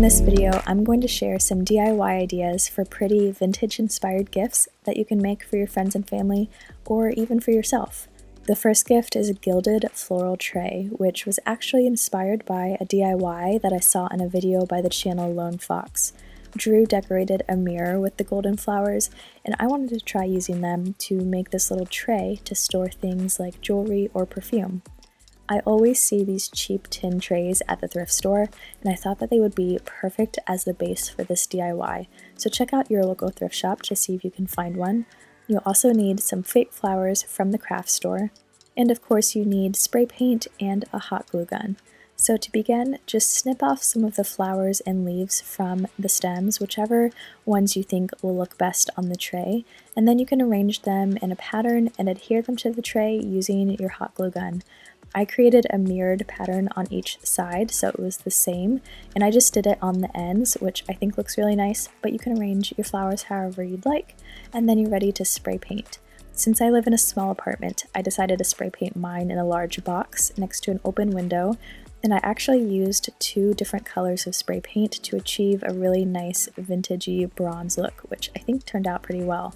this video, I'm going to share some DIY ideas for pretty vintage-inspired gifts that you can make for your friends and family, or even for yourself. The first gift is a Gilded floral tray, which was actually inspired by a DIY that I saw in a video by the channel Lone Fox. Drew decorated a mirror with the golden flowers, and I wanted to try using them to make this little tray to store things like jewelry or perfume. I always see these cheap tin trays at the thrift store, and I thought that they would be perfect as the base for this DIY, so check out your local thrift shop to see if you can find one. You'll also need some fake flowers from the craft store, and of course you need spray paint and a hot glue gun. So to begin, just snip off some of the flowers and leaves from the stems, whichever ones you think will look best on the tray, and then you can arrange them in a pattern and adhere them to the tray using your hot glue gun. I created a mirrored pattern on each side so it was the same, and I just did it on the ends, which I think looks really nice, but you can arrange your flowers however you'd like, and then you're ready to spray paint. Since I live in a small apartment, I decided to spray paint mine in a large box next to an open window, and I actually used 2 different colors of spray paint to achieve a really nice vintagey bronze look, which I think turned out pretty well.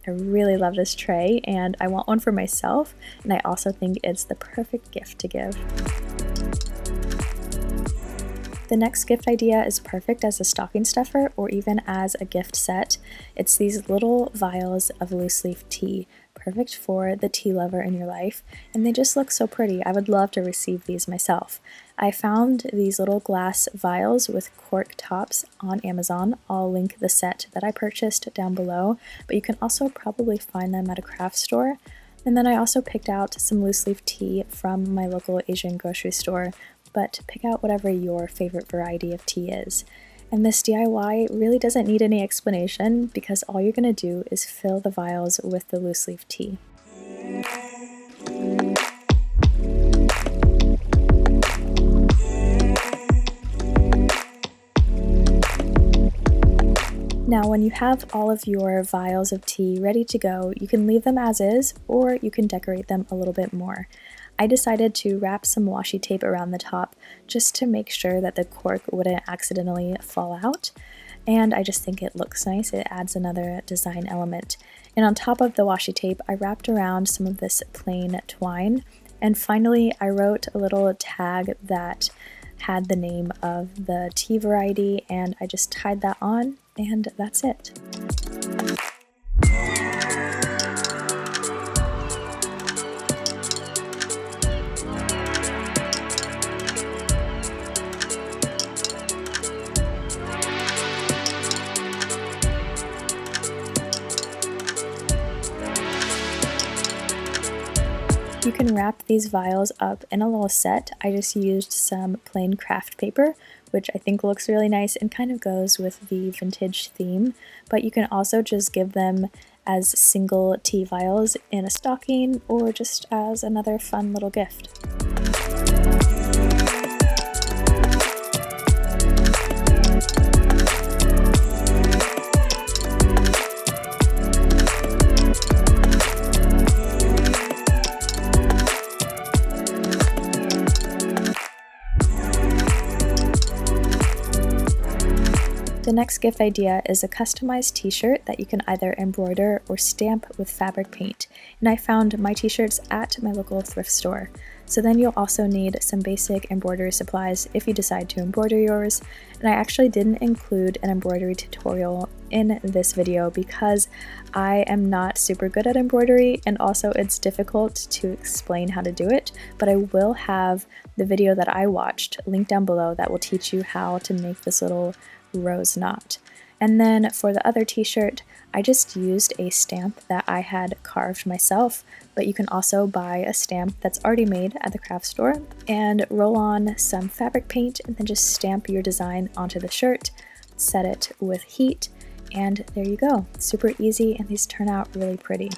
I really love this tray, and I want one for myself, and I also think it's the perfect gift to give. The next gift idea is perfect as a stocking stuffer or even as a gift set. It's these little vials of loose leaf tea, perfect for the tea lover in your life, and they just look so pretty. I would love to receive these myself. I found these little glass vials with cork tops on Amazon. I'll link the set that I purchased down below, but you can also probably find them at a craft store. And then I also picked out some loose leaf tea from my local Asian grocery store, but pick out whatever your favorite variety of tea is. And this DIY really doesn't need any explanation because all you're going to do is fill the vials with the loose leaf tea. Now, when you have all of your vials of tea ready to go, you can leave them as is, or you can decorate them a little bit more. I decided to wrap some washi tape around the top just to make sure that the cork wouldn't accidentally fall out, and I just think it looks nice. It adds another design element. And on top of the washi tape, I wrapped around some of this plain twine, and finally I wrote a little tag that had the name of the tea variety, and I just tied that on, and that's it. You can wrap these vials up in a little set. I just used some plain craft paper, which I think looks really nice and kind of goes with the vintage theme, but you can also just give them as single tea vials in a stocking or just as another fun little gift. The next gift idea is a customized t-shirt that you can either embroider or stamp with fabric paint, and I found my t-shirts at my local thrift store. So then you'll also need some basic embroidery supplies if you decide to embroider yours, and I actually didn't include an embroidery tutorial in this video because I am not super good at embroidery, and also it's difficult to explain how to do it, but I will have the video that I watched linked down below that will teach you how to make this little rose knot. And then for the other t-shirt, I just used a stamp that I had carved myself, but you can also buy a stamp that's already made at the craft store and roll on some fabric paint and then just stamp your design onto the shirt, set it with heat, and there you go. Super easy, and these turn out really pretty.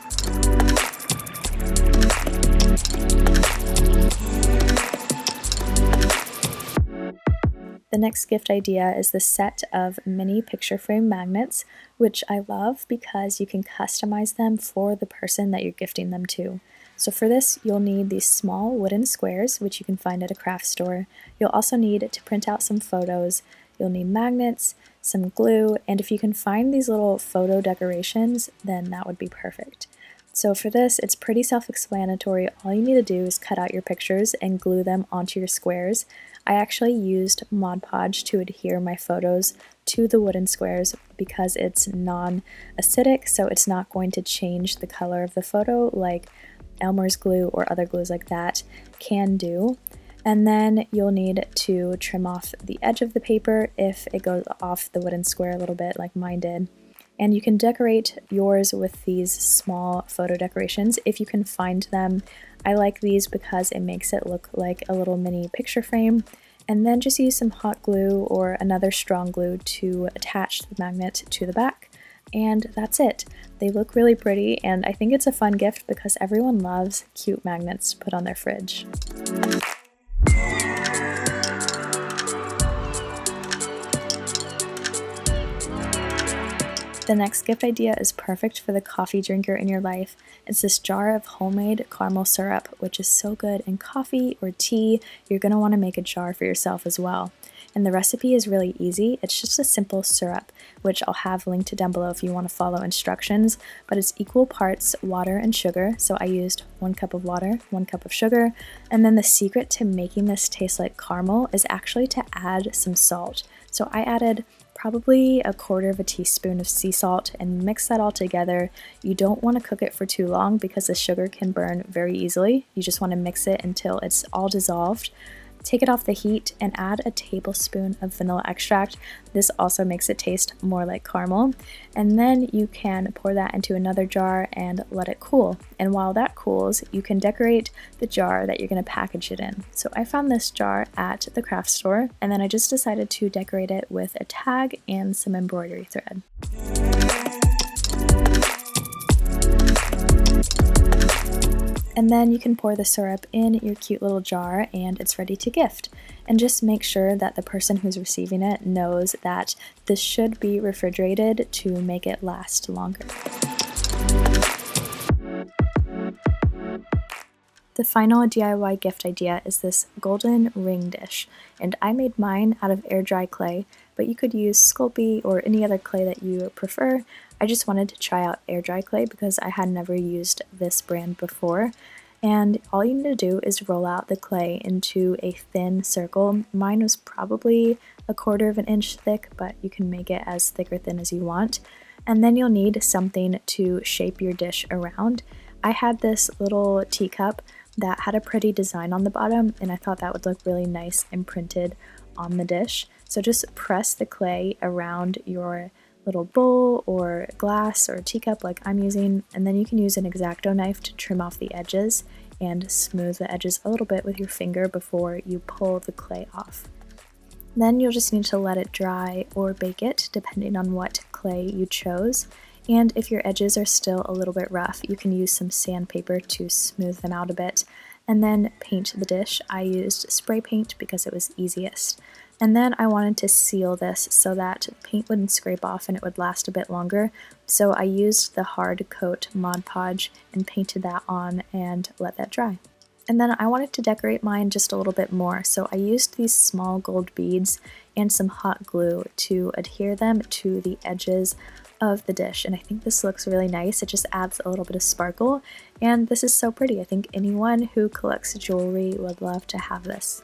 The next gift idea is the set of mini picture frame magnets, which I love because you can customize them for the person that you're gifting them to. So for this, you'll need these small wooden squares, which you can find at a craft store. You'll also need to print out some photos. You'll need magnets, some glue, and if you can find these little photo decorations, then that would be perfect. So for this, it's pretty self-explanatory. All you need to do is cut out your pictures and glue them onto your squares. I actually used Mod Podge to adhere my photos to the wooden squares because it's non-acidic, so it's not going to change the color of the photo like Elmer's glue or other glues like that can do. And then you'll need to trim off the edge of the paper if it goes off the wooden square a little bit like mine did. And you can decorate yours with these small photo decorations if you can find them. I like these because it makes it look like a little mini picture frame. And then just use some hot glue or another strong glue to attach the magnet to the back. And that's it. They look really pretty, and I think it's a fun gift because everyone loves cute magnets to put on their fridge. The next gift idea is perfect for the coffee drinker in your life. It's this jar of homemade caramel syrup, which is so good in coffee or tea. You're going to want to make a jar for yourself as well. And the recipe is really easy. It's just a simple syrup, which I'll have linked down below if you want to follow instructions, but it's equal parts water and sugar. So I used 1 cup of water, 1 cup of sugar, and then the secret to making this taste like caramel is actually to add some salt. So I added probably 1/4 teaspoon of sea salt and mix that all together. You don't want to cook it for too long because the sugar can burn very easily. You just want to mix it until it's all dissolved. Take it off the heat and add a tablespoon of vanilla extract. This also makes it taste more like caramel. And then you can pour that into another jar and let it cool. And while that cools, you can decorate the jar that you're going to package it in. So I found this jar at the craft store, and then I just decided to decorate it with a tag and some embroidery thread. And then you can pour the syrup in your cute little jar and it's ready to gift. And just make sure that the person who's receiving it knows that this should be refrigerated to make it last longer. The final DIY gift idea is this golden ring dish, and I made mine out of air dry clay, but you could use Sculpey or any other clay that you prefer. I just wanted to try out air dry clay because I had never used this brand before. And all you need to do is roll out the clay into a thin circle. Mine was probably 1/4 inch thick, but you can make it as thick or thin as you want. And then you'll need something to shape your dish around. I had this little teacup that had a pretty design on the bottom, and I thought that would look really nice imprinted on the dish. So just press the clay around your little bowl or glass or teacup like I'm using, and then you can use an X-Acto knife to trim off the edges and smooth the edges a little bit with your finger before you pull the clay off. Then you'll just need to let it dry or bake it depending on what clay you chose. And if your edges are still a little bit rough, you can use some sandpaper to smooth them out a bit. And then paint the dish. I used spray paint because it was easiest. And then I wanted to seal this so that paint wouldn't scrape off and it would last a bit longer. So I used the hard coat Mod Podge and painted that on and let that dry. And then I wanted to decorate mine just a little bit more, so I used these small gold beads and some hot glue to adhere them to the edges of the dish, and I think this looks really nice. It just adds a little bit of sparkle, and this is so pretty. I think anyone who collects jewelry would love to have this.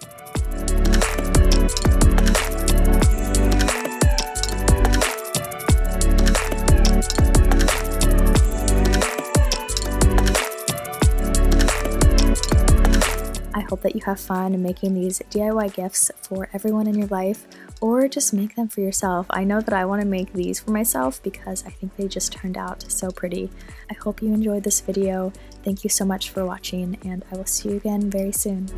I hope that you have fun making these DIY gifts for everyone in your life, or just make them for yourself. I know that I want to make these for myself because I think they just turned out so pretty. I hope you enjoyed this video. Thank you so much for watching, and I will see you again very soon.